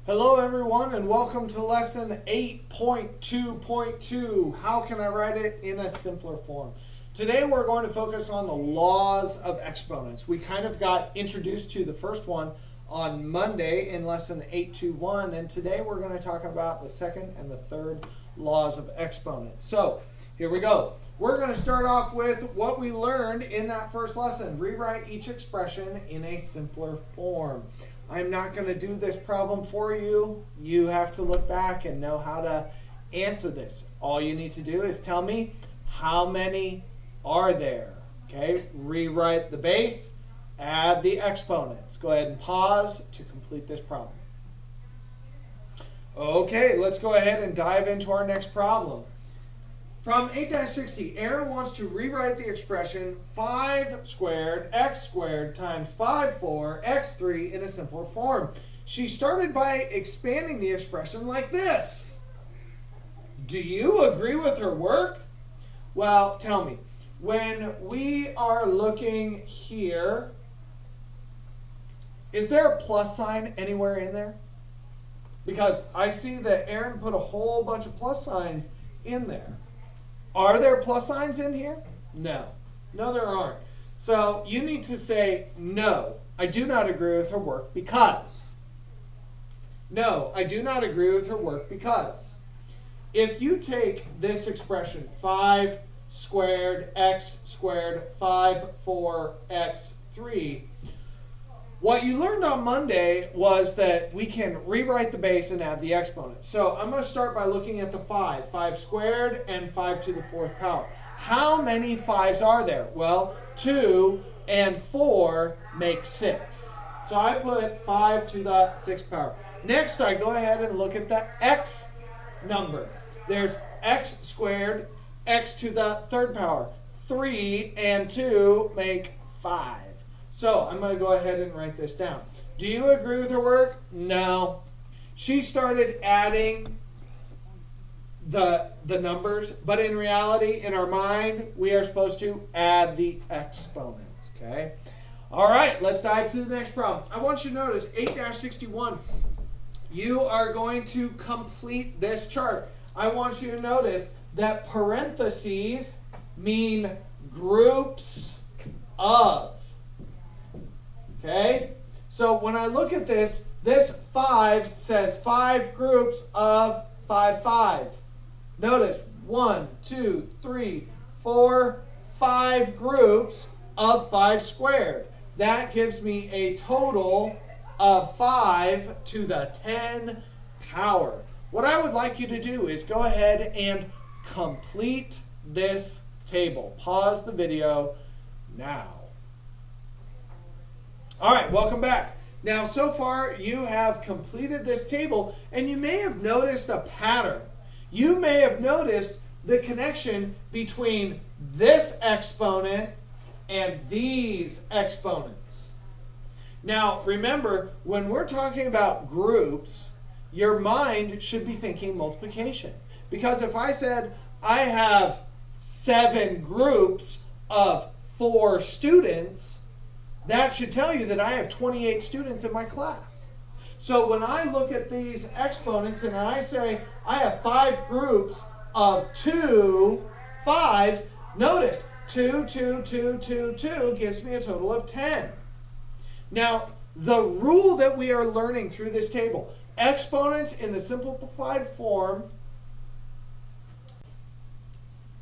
Hello everyone and welcome to lesson 8.2.2. How can I write it in a simpler form? Today we're going to focus on the laws of exponents. We kind of got introduced to the first one on Monday in lesson 8.2.1, and today we're going to talk about the second and the third laws of exponents. So here we go. We're going to start off with what we learned in that first lesson. Rewrite each expression in a simpler form. I'm not going to do this problem for you. You have to look back and know how to answer this. All you need to do is tell me how many are there. Okay, rewrite the base, add the exponents. Go ahead and pause to complete this problem. Okay, let's go ahead and dive into our next problem. From 8-60, Aaron wants to rewrite the expression 5 squared x squared times 5/4 x3 in a simpler form. She started by expanding the expression like this. Do you agree with her work? Well, tell me, when we are looking here, is there a plus sign anywhere in there? Because I see that Aaron put a whole bunch of plus signs in there. Are there plus signs in here? No. No, there aren't. So you need to say, no, I do not agree with her work because. No, I do not agree with her work because. If you take this expression, 5 squared x squared 5/4 x3, what you learned on Monday was that we can rewrite the base and add the exponents. So I'm going to start by looking at the 5. 5 squared and 5 to the 4th power. How many 5s are there? Well, 2 and 4 make 6. So I put 5 to the 6th power. Next, I go ahead and look at the x number. There's x squared, x to the 3rd power. 3 and 2 make 5. So I'm going to go ahead and write this down. Do you agree with her work? No. She started adding the numbers, but in reality, in our mind, we are supposed to add the exponents. Okay? All right, let's dive to the next problem. I want you to notice 8-61. You are going to complete this chart. I want you to notice that parentheses mean groups of. Okay, so when I look at this 5 says 5 groups of 5, 5. Notice 1, 2, 3, 4, 5 groups of 5 squared. That gives me a total of 5 to the 10 power. What I would like you to do is go ahead and complete this table. Pause the video now. All right, welcome back. Now, so far, you have completed this table, and you may have noticed a pattern. You may have noticed the connection between this exponent and these exponents. Now, remember, when we're talking about groups, your mind should be thinking multiplication. Because if I said I have 7 groups of 4 students, that should tell you that I have 28 students in my class. So when I look at these exponents and I say I have 5 groups of 2 5s, notice 2, 2, 2, 2, 2 gives me a total of 10. Now, the rule that we are learning through this table, exponents in the simplified form.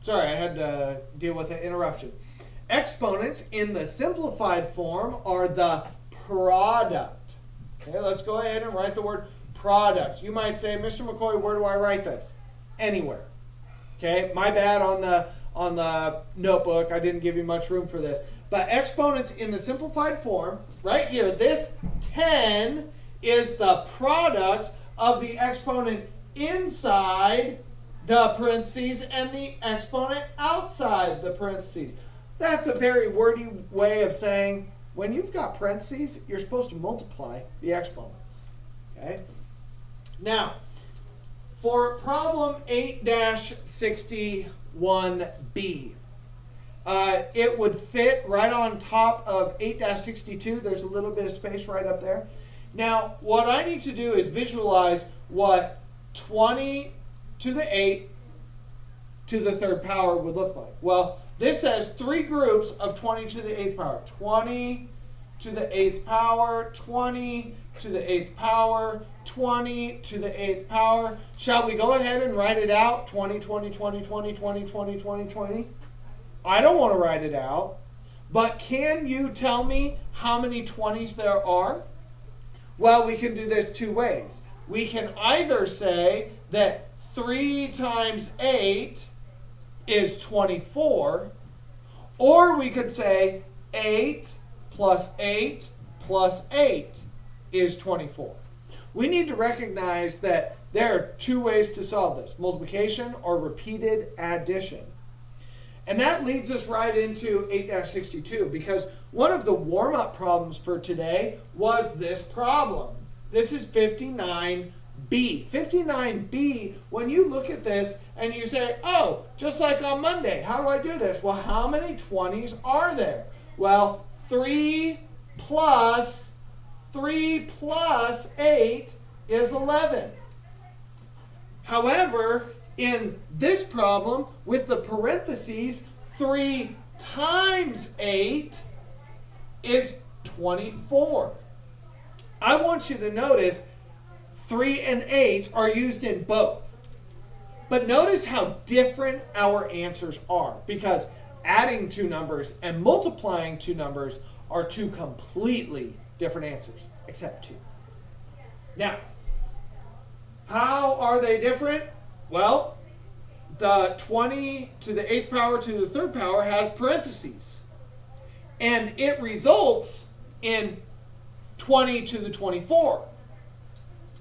Sorry, I had to deal with an interruption. Exponents in the simplified form are the product. Okay, let's go ahead and write the word product. You might say, Mr. McCoy, where do I write this? Anywhere. Okay, my bad on the notebook. I didn't give you much room for this. But exponents in the simplified form, right here, this 10 is the product of the exponent inside the parentheses and the exponent outside the parentheses. That's a very wordy way of saying when you've got parentheses, you're supposed to multiply the exponents. Okay? Now, for problem 8-61b, it would fit right on top of 8-62. There's a little bit of space right up there. Now, what I need to do is visualize what 20 to the 8 to the third power would look like. Well, this has three groups of 20 to the 8th power. 20 to the 8th power, 20 to the 8th power, 20 to the 8th power. Shall we go ahead and write it out? 20, 20, 20, 20, 20, 20, 20, 20. I don't want to write it out. But can you tell me how many 20s there are? Well, we can do this two ways. We can either say that 3 times 8 is 24, or we could say 8 plus 8 plus 8 is 24. We need to recognize that there are two ways to solve this, multiplication or repeated addition. And that leads us right into 8-62, because one of the warm-up problems for today was this problem. This is 59B. 59B, when you look at this and you say, oh, just like on Monday, how do I do this? Well, how many 20s are there? Well, 3 plus 8 is 11. However, in this problem, with the parentheses, 3 times 8 is 24. I want you to notice 3 and 8 are used in both. But notice how different our answers are, because adding two numbers and multiplying two numbers are two completely different answers, except 2. Now, how are they different? Well, the 20 to the 8th power to the 3rd power has parentheses. And it results in 20 to the 24.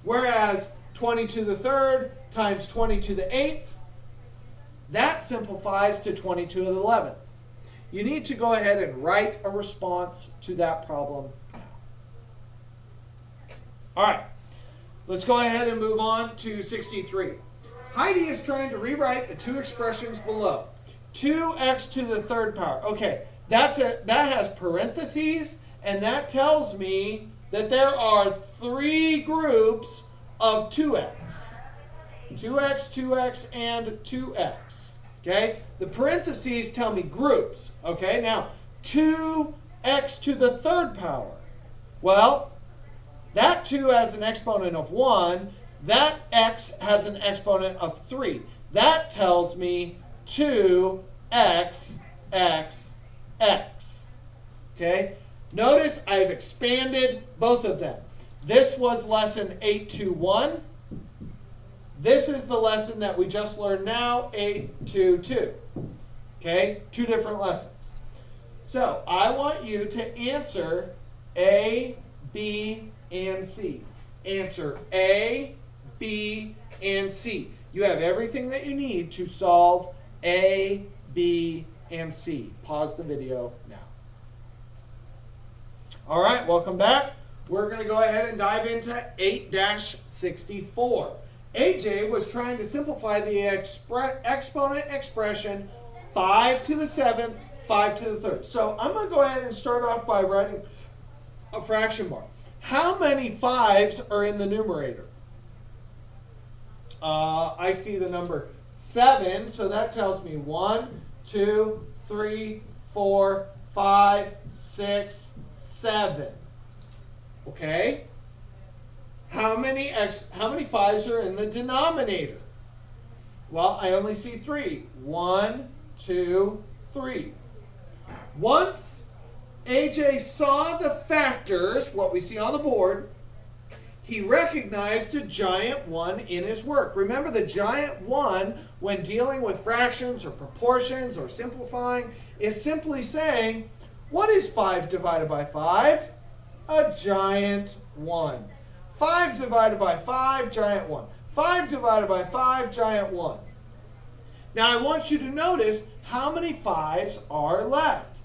Whereas 20 to the 3rd times 20 to the 8th, that simplifies to 20 to the 11th. You need to go ahead and write a response to that problem now. All right, let's go ahead and move on to 63. Heidi is trying to rewrite the two expressions below. 2x to the 3rd power. Okay, that has parentheses, and that tells me that there are three groups of 2x. 2x, 2x, and 2x. Okay? The parentheses tell me groups. Okay? Now, 2x to the 3rd power. Well, that 2 has an exponent of 1. That x has an exponent of 3. That tells me 2x, x, x. Okay? Notice I've expanded both of them. This was lesson 821. This is the lesson that we just learned now, 822. Okay? Two different lessons. So I want you to answer A, B, and C. Answer A, B, and C. You have everything that you need to solve A, B, and C. Pause the video now. All right, welcome back. We're going to go ahead and dive into 8-64. AJ was trying to simplify the exponent expression 5 to the 7th, 5 to the 3rd. So I'm going to go ahead and start off by writing a fraction bar. How many 5s are in the numerator? I see the number 7, so that tells me 1, 2, 3, 4, 5, 6, 7. Okay? How many 5s are in the denominator? Well, I only see 3. 1, 2, 3. Once AJ saw the factors, what we see on the board, he recognized a giant 1 in his work. Remember, the giant 1, when dealing with fractions or proportions or simplifying, is simply saying, what is 5 divided by 5? A giant 1. 5 divided by 5, giant 1. 5 divided by 5, giant 1. Now I want you to notice how many 5s are left.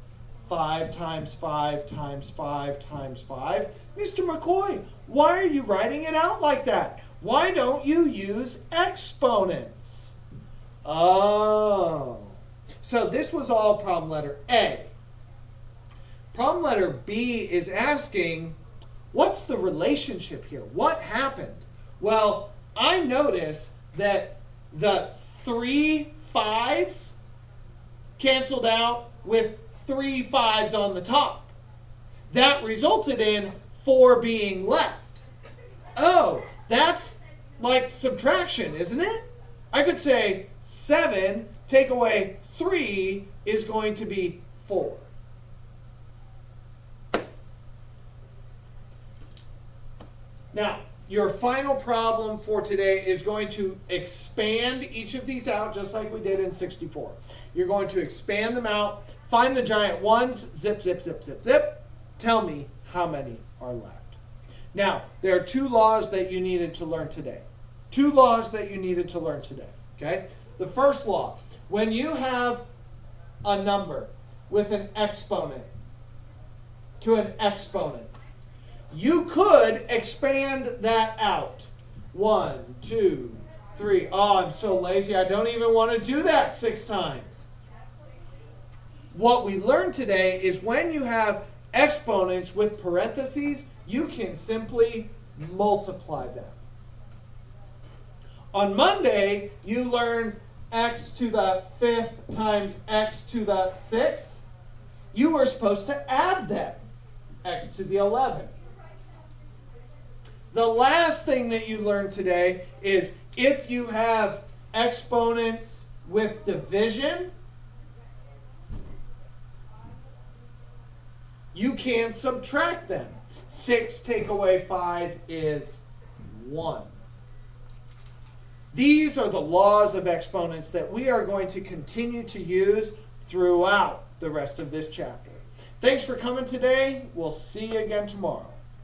5 times 5 times 5 times 5. Mr. McCoy, why are you writing it out like that? Why don't you use exponents? Oh. So this was all problem letter A. Problem letter B is asking, what's the relationship here? What happened? Well, I noticed that the 3 5s canceled out with 3 5s on the top. That resulted in 4 being left. Oh, that's like subtraction, isn't it? I could say 7 take away 3 is going to be 4. Now, your final problem for today is going to expand each of these out just like we did in 64. You're going to expand them out, find the giant ones, zip, zip, zip, zip, zip. Tell me how many are left. Now, there are 2 laws that you needed to learn today. 2 laws that you needed to learn today. Okay? The first law, when you have a number with an exponent to an exponent, you could expand that out. 1, 2, 3. Oh, I'm so lazy. I don't even want to do that 6 times. What we learned today is when you have exponents with parentheses, you can simply multiply them. On Monday, you learned x to the 5th times x to the 6th. You were supposed to add them, x to the 11th. The last thing that you learned today is if you have exponents with division, you can subtract them. 6 take away 5 is 1. These are the laws of exponents that we are going to continue to use throughout the rest of this chapter. Thanks for coming today. We'll see you again tomorrow.